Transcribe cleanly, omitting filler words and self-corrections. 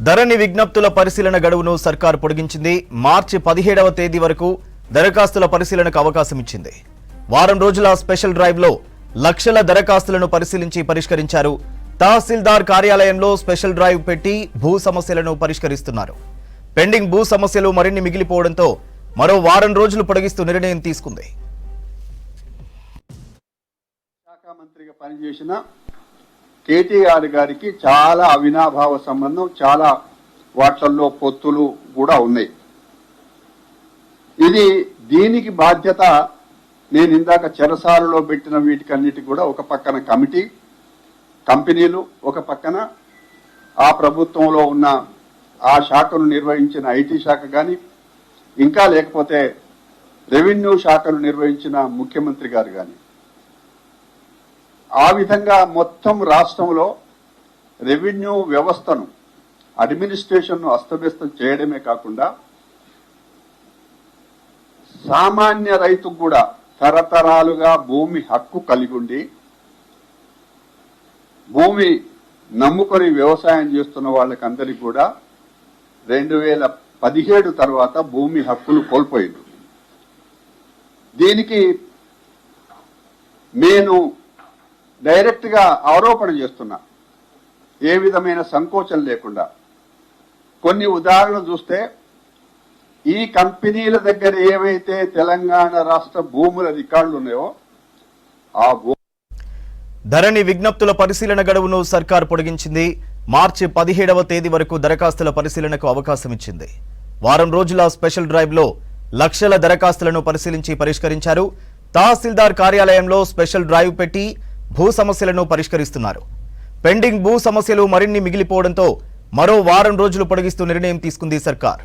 ధరణి విజ్ఞప్తుల పరిశీలన గడువును సర్కార్ పొడిగించింది. మార్చి 17వ తేదీ వరకు దరఖాస్తుల పరిశీలనకు అవకాశం ఇచ్చింది. వారం రోజుల స్పెషల్ డ్రైవ్ లో లక్షల దరఖాస్తులను పరిశీలించి పరిష్కరించారు. తహసీల్దార్ కార్యాలయంలో స్పెషల్ డ్రైవ్ పెట్టి భూ సమస్యలను పరిష్కరిస్తున్నారు. పెండింగ్ భూ సమస్యలు మరిన్ని మిగిలిపోవడంతో మరో వారం రోజులు పొడిగిస్తూ నిర్ణయం తీసుకుంది. శాఖ మంత్రిగా పనిచేసిన కేటీఆర్ గారికి చాలా అవినాభావ సంబంధం, చాలా వాట్లల్లో పొత్తులు కూడా ఉన్నాయి. దీనికి బాధ్యత నేను ఇందాక చెరసాలలో పెట్టిన వీటికన్నిటికి కూడా ఒక పక్కన కంపెనీలు, ఒక పక్కన ఆ ప్రభుత్వంలో ఉన్న ఆ శాఖను నిర్వహించిన ఐటీ శాఖ కానీ, ఇంకా లేకపోతే రెవెన్యూ శాఖను నిర్వహించిన ముఖ్యమంత్రి గారు కానీ, ఆ విధంగా మొత్తం రాష్ట్రంలో రెవెన్యూ వ్యవస్థను, అడ్మినిస్ట్రేషన్ను అస్తవ్యస్తం చేయడమే కాకుండా సామాన్య రైతుకు కూడా తరతరాలుగా భూమి హక్కు కలిగి ఉండి భూమి నమ్ముకొని వ్యవసాయం చేస్తున్న వాళ్ళకందరికీ కూడా 2017 తర్వాత భూమి హక్కులు కోల్పోయింది. దీనికి నేను డైరెక్ట్ గా ఆరోపణ చేస్తున్నా, ఏ విధమైన సంకోచం లేకుండా. కొన్ని ఉదాహరణలు చూస్తే ఈ కంపెనీల దగ్గర ఏవైతే తెలంగాణ రాష్ట్ర భూముల రికార్డులు ఉన్నాయో ఆ ధరణి విజ్ఞప్తుల పరిశీలన గడువును సర్కార్ పొడిగించింది. మార్చి 17వ తేదీ వరకు దరఖాస్తుల పరిశీలనకు అవకాశం ఇచ్చింది. వారం రోజుల స్పెషల్ డ్రైవ్ లో లక్షల దరఖాస్తులను పరిశీలించి పరిష్కరించారు. తహసీల్దార్ కార్యాలయంలో స్పెషల్ డ్రైవ్ పెట్టి భూ సమస్యలను పరిష్కరిస్తున్నారు. పెండింగ్ భూ సమస్యలు మరిన్ని మిగిలిపోవడంతో మరో వారం రోజులు పొడిగిస్తూ నిర్ణయం తీసుకుంది సర్కార్.